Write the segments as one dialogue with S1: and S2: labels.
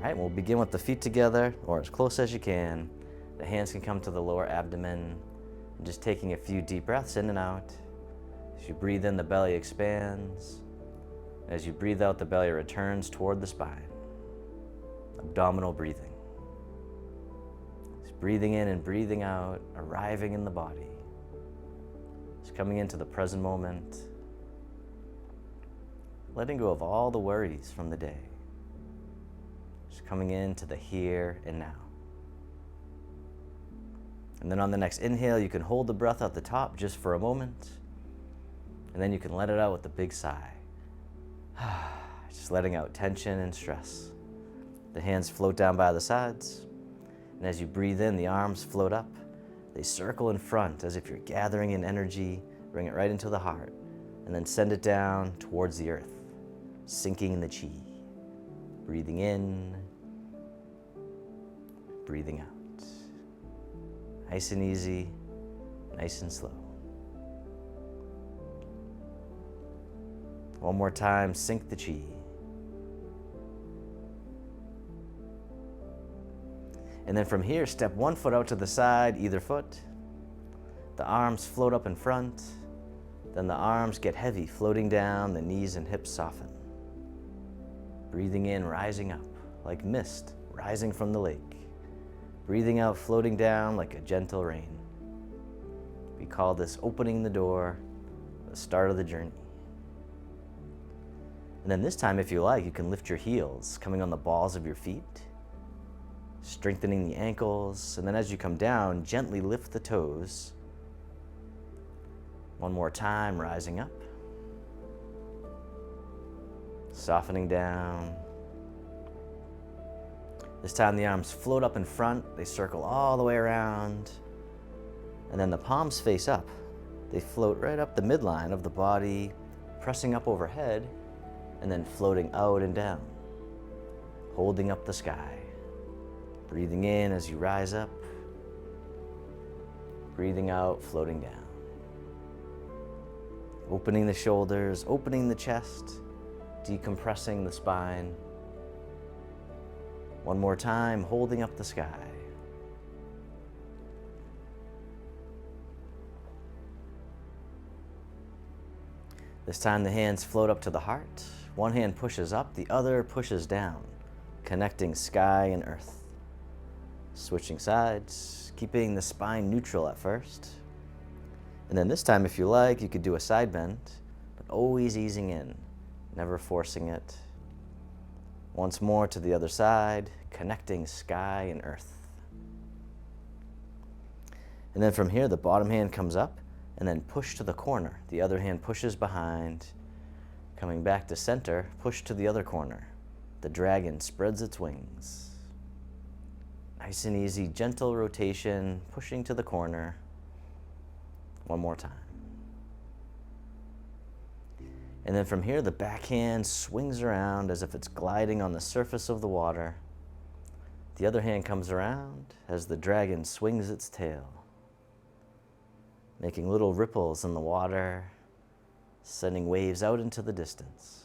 S1: right, we'll begin with the feet together, or as close as you can. The hands can come to the lower abdomen. And just taking a few deep breaths in and out. As you breathe in, the belly expands. As you breathe out, the belly returns toward the spine. Abdominal breathing. Just breathing in and breathing out, arriving in the body. Just coming into the present moment. Letting go of all the worries from the day. Just coming into the here and now. And then on the next inhale, you can hold the breath at the top just for a moment. And then you can let it out with a big sigh. Just letting out tension and stress. The hands float down by the sides. And as you breathe in, the arms float up. They circle in front as if you're gathering in energy. Bring it right into the heart. And then send it down towards the earth, sinking in the chi. Breathing in, breathing out. Nice and easy, nice and slow. One more time, sink the chi. And then from here, step one foot out to the side, either foot. The arms float up in front. Then the arms get heavy, floating down, the knees and hips soften. Breathing in, rising up, like mist rising from the lake. Breathing out, floating down like a gentle rain. We call this opening the door, the start of the journey. And then this time, if you like, you can lift your heels, coming on the balls of your feet, strengthening the ankles, and then as you come down, gently lift the toes. One more time, rising up, softening down. This time the arms float up in front, they circle all the way around, and then the palms face up. They float right up the midline of the body, pressing up overhead, and then floating out and down, holding up the sky. Breathing in as you rise up, breathing out, floating down. Opening the shoulders, opening the chest, decompressing the spine. One more time, holding up the sky. This time the hands float up to the heart. One hand pushes up, the other pushes down, connecting sky and earth. Switching sides, keeping the spine neutral at first. And then this time, if you like, you could do a side bend, but always easing in, never forcing it. Once more to the other side, connecting sky and earth. And then from here, the bottom hand comes up and then push to the corner. The other hand pushes behind. Coming back to center, push to the other corner. The dragon spreads its wings. Nice and easy, gentle rotation, pushing to the corner. One more time. And then from here, the back hand swings around as if it's gliding on the surface of the water. The other hand comes around as the dragon swings its tail, making little ripples in the water, sending waves out into the distance.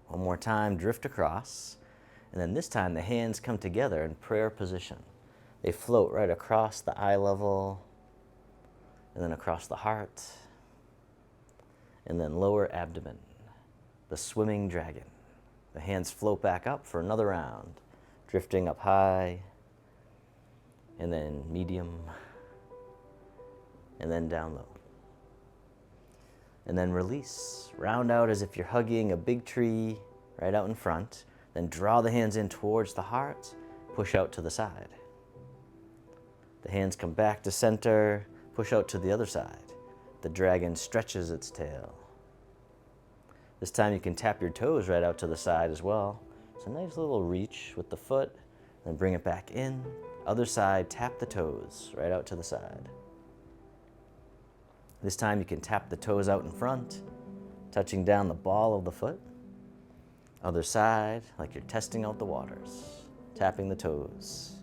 S1: One more time, drift across. And then this time, the hands come together in prayer position. They float right across the eye level, and then across the heart, and then lower abdomen, the swimming dragon. The hands float back up for another round, drifting up high, and then medium, and then down low. And then release, round out as if you're hugging a big tree right out in front, then draw the hands in towards the heart, push out to the side. The hands come back to center, push out to the other side. The dragon stretches its tail. This time you can tap your toes right out to the side as well. It's a nice little reach with the foot, then bring it back in. Other side, tap the toes right out to the side. This time you can tap the toes out in front, touching down the ball of the foot. Other side, like you're testing out the waters, tapping the toes.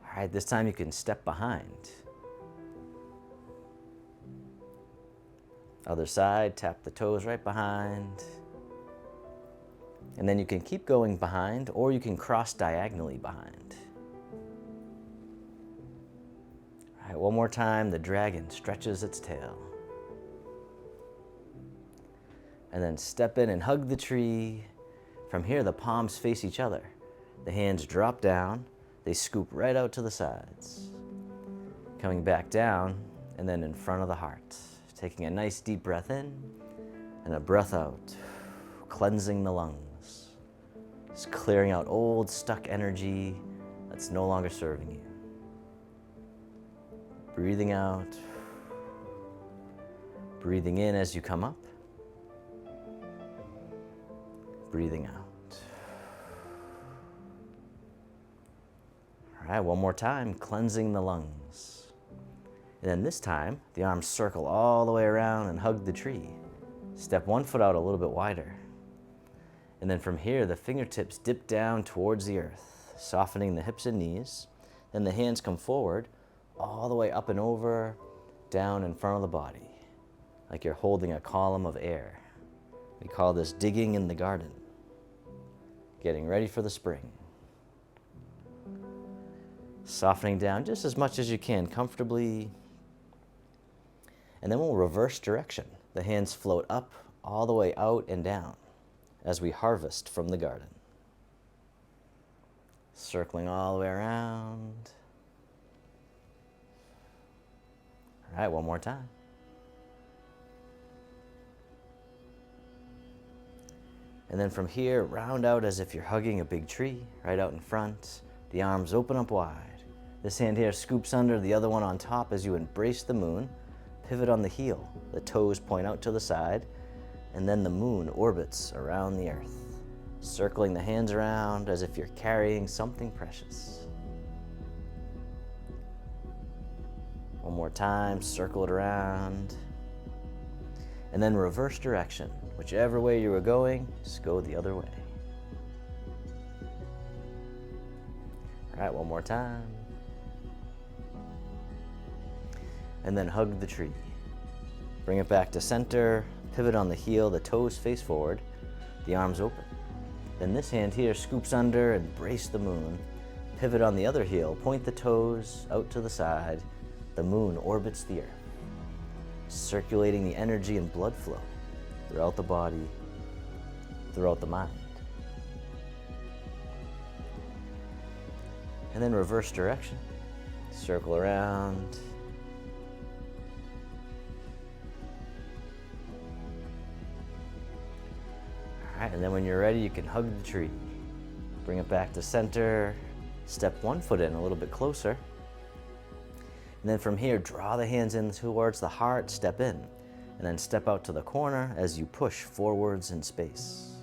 S1: All right, this time you can step behind. Other side, tap the toes right behind. And then you can keep going behind, or you can cross diagonally behind. All right, one more time, the dragon stretches its tail. And then step in and hug the tree. From here, the palms face each other. The hands drop down, they scoop right out to the sides. Coming back down, and then in front of the heart. Taking a nice deep breath in, and a breath out, cleansing the lungs. Just clearing out old, stuck energy that's no longer serving you. Breathing out, breathing in as you come up, breathing out. All right, one more time, cleansing the lungs. And then this time, the arms circle all the way around and hug the tree. Step one foot out a little bit wider. And then from here, the fingertips dip down towards the earth, softening the hips and knees. Then the hands come forward, all the way up and over, down in front of the body, like you're holding a column of air. We call this digging in the garden, getting ready for the spring. Softening down just as much as you can comfortably. And then we'll reverse direction. The hands float up, all the way out and down as we harvest from the garden. Circling all the way around. All right, one more time. And then from here, round out as if you're hugging a big tree right out in front. The arms open up wide. This hand here scoops under, the other one on top as you embrace the moon. Pivot on the heel. The toes point out to the side. And then the moon orbits around the earth, circling the hands around as if you're carrying something precious. One more time, circle it around. And then reverse direction. Whichever way you were going, just go the other way. All right, one more time. And then hug the tree. Bring it back to center, pivot on the heel, the toes face forward, the arms open. Then this hand here scoops under and brace the moon. Pivot on the other heel, point the toes out to the side. The moon orbits the earth, circulating the energy and blood flow throughout the body, throughout the mind. And then reverse direction, circle around. All right, and then when you're ready, you can hug the tree. Bring it back to center, step one foot in a little bit closer. And then from here, draw the hands in towards the heart, step in, and then step out to the corner as you push forwards in space.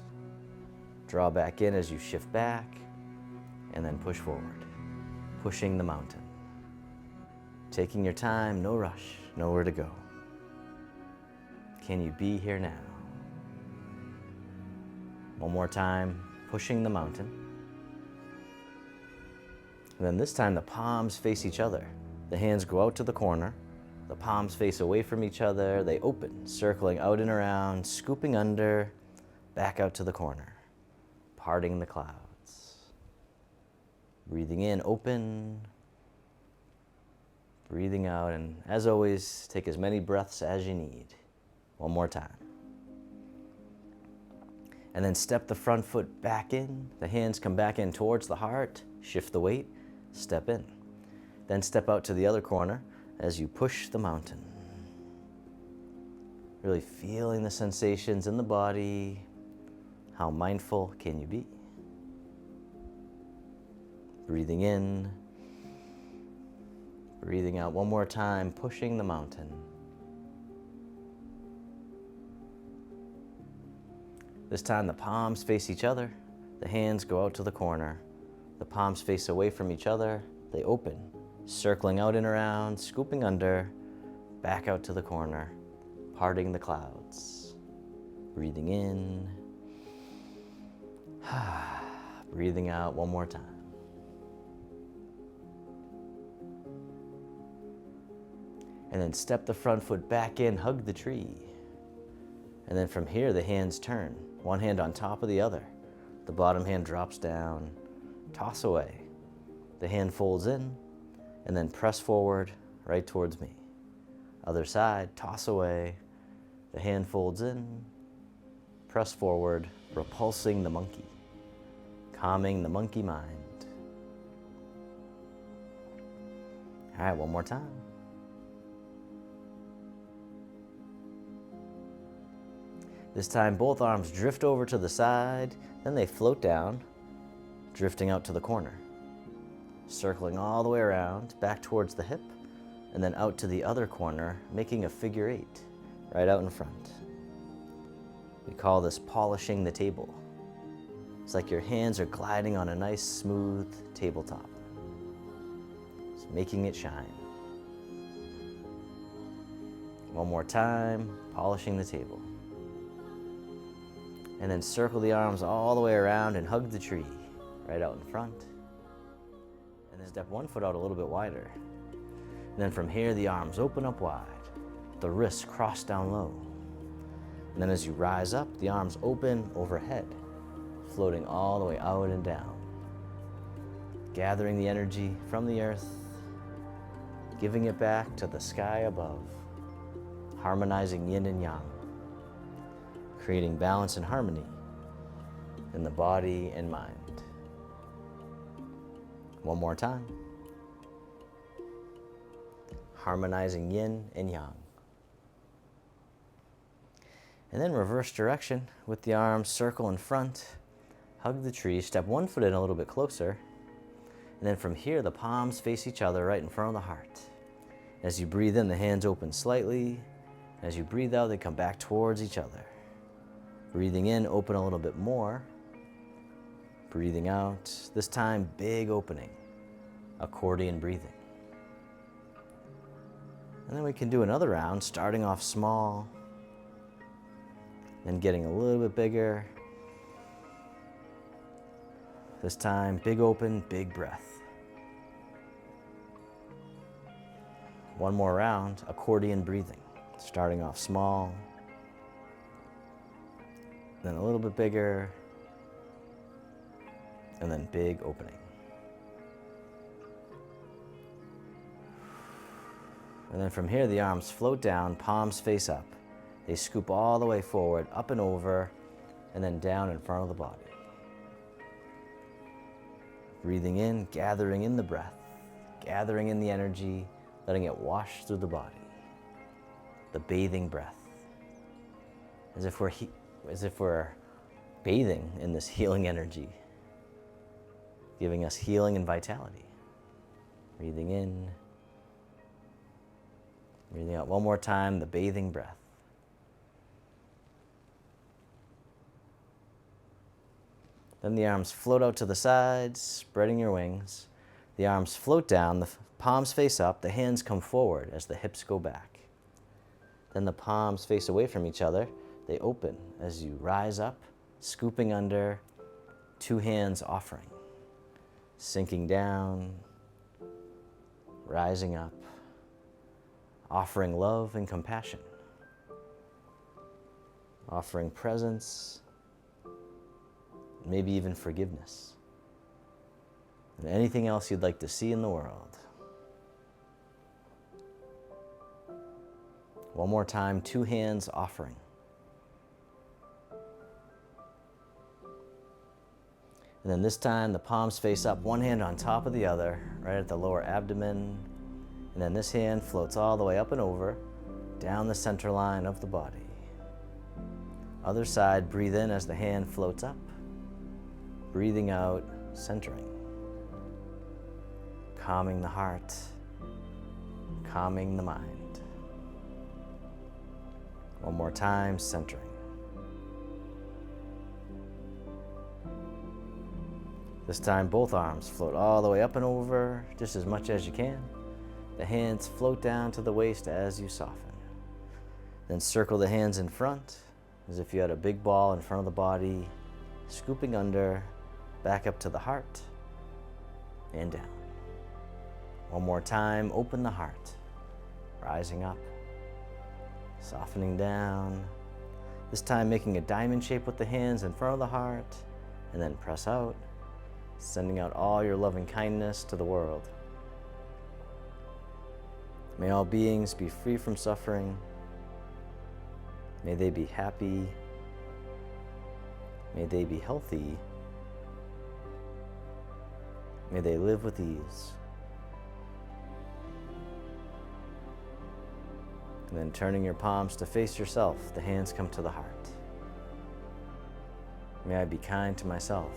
S1: Draw back in as you shift back, and then push forward, pushing the mountain. Taking your time, no rush, nowhere to go. Can you be here now? One more time, pushing the mountain. And then this time the palms face each other. The hands go out to the corner. The palms face away from each other. They open, circling out and around, scooping under, back out to the corner, parting the clouds. Breathing in, open. Breathing out, and as always, take as many breaths as you need. One more time. And then step the front foot back in. The hands come back in towards the heart. Shift the weight, step in. Then step out to the other corner as you push the mountain. Really feeling the sensations in the body. How mindful can you be? Breathing in. Breathing out one more time, pushing the mountain. This time the palms face each other. The hands go out to the corner. The palms face away from each other. They open, circling out and around, scooping under, back out to the corner, parting the clouds. Breathing in. Breathing out one more time. And then step the front foot back in, hug the tree. And then from here, the hands turn, one hand on top of the other. The bottom hand drops down. Toss away. The hand folds in, and then press forward right towards me. Other side, toss away. The hand folds in, press forward, repulsing the monkey, calming the monkey mind. All right, one more time. This time, both arms drift over to the side, then they float down, drifting out to the corner, circling all the way around, back towards the hip, and then out to the other corner, making a figure 8, right out in front. We call this polishing the table. It's like your hands are gliding on a nice, smooth tabletop. It's making it shine. One more time, polishing the table. And then circle the arms all the way around and hug the tree, right out in front. And then step one foot out a little bit wider. And then from here, the arms open up wide. The wrists cross down low. And then as you rise up, the arms open overhead, floating all the way out and down. Gathering the energy from the earth, giving it back to the sky above. Harmonizing yin and yang. Creating balance and harmony in the body and mind. One more time. Harmonizing yin and yang. And then reverse direction with the arms circle in front, hug the tree, step one foot in a little bit closer, and then from here the palms face each other right in front of the heart. As you breathe in, the hands open slightly. As you breathe out, they come back towards each other. Breathing in, open a little bit more. Breathing out, this time big opening, accordion breathing. And then we can do another round, starting off small, then getting a little bit bigger. This time, big open, big breath. One more round, accordion breathing, starting off small, then a little bit bigger, and then big opening. And then from here, the arms float down, palms face up. They scoop all the way forward, up and over, and then down in front of the body. Breathing in, gathering in the breath, gathering in the energy, letting it wash through the body. The bathing breath. As if we're bathing in this healing energy, giving us healing and vitality. Breathing in, breathing out. One more time, the bathing breath. Then the arms float out to the sides, spreading your wings. The arms float down, the palms face up, the hands come forward as the hips go back. Then the palms face away from each other. They open as you rise up, scooping under, two hands offering, sinking down, rising up, offering love and compassion, offering presence, maybe even forgiveness, and anything else you'd like to see in the world. One more time, two hands offering. And then this time, the palms face up, one hand on top of the other, right at the lower abdomen. And then this hand floats all the way up and over, down the center line of the body. Other side, breathe in as the hand floats up. Breathing out, centering. Calming the heart, calming the mind. One more time, centering. This time, both arms float all the way up and over, just as much as you can. The hands float down to the waist as you soften. Then circle the hands in front, as if you had a big ball in front of the body, scooping under, back up to the heart, and down. One more time, open the heart, rising up, softening down. This time making a diamond shape with the hands in front of the heart, and then press out, sending out all your loving kindness to the world. May all beings be free from suffering. May they be happy. May they be healthy. May they live with ease. And then turning your palms to face yourself, the hands come to the heart. May I be kind to myself.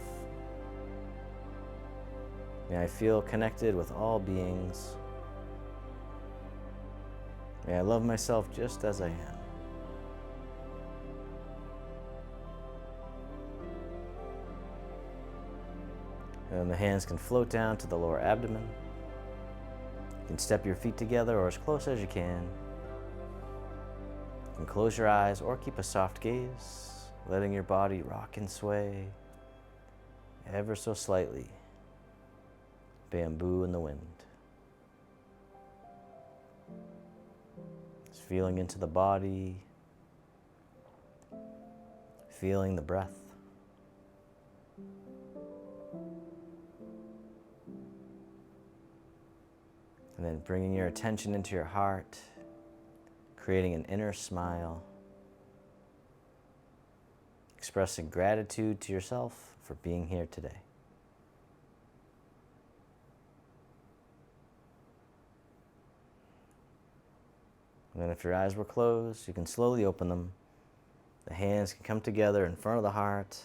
S1: May I feel connected with all beings. May I love myself just as I am. And then the hands can float down to the lower abdomen. You can step your feet together or as close as you can. You can close your eyes or keep a soft gaze, letting your body rock and sway ever so slightly. Bamboo in the wind. Just feeling into the body, feeling the breath. And then bringing your attention into your heart, creating an inner smile, expressing gratitude to yourself for being here today. And then if your eyes were closed, you can slowly open them. The hands can come together in front of the heart.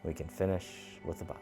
S1: We can finish with a bow.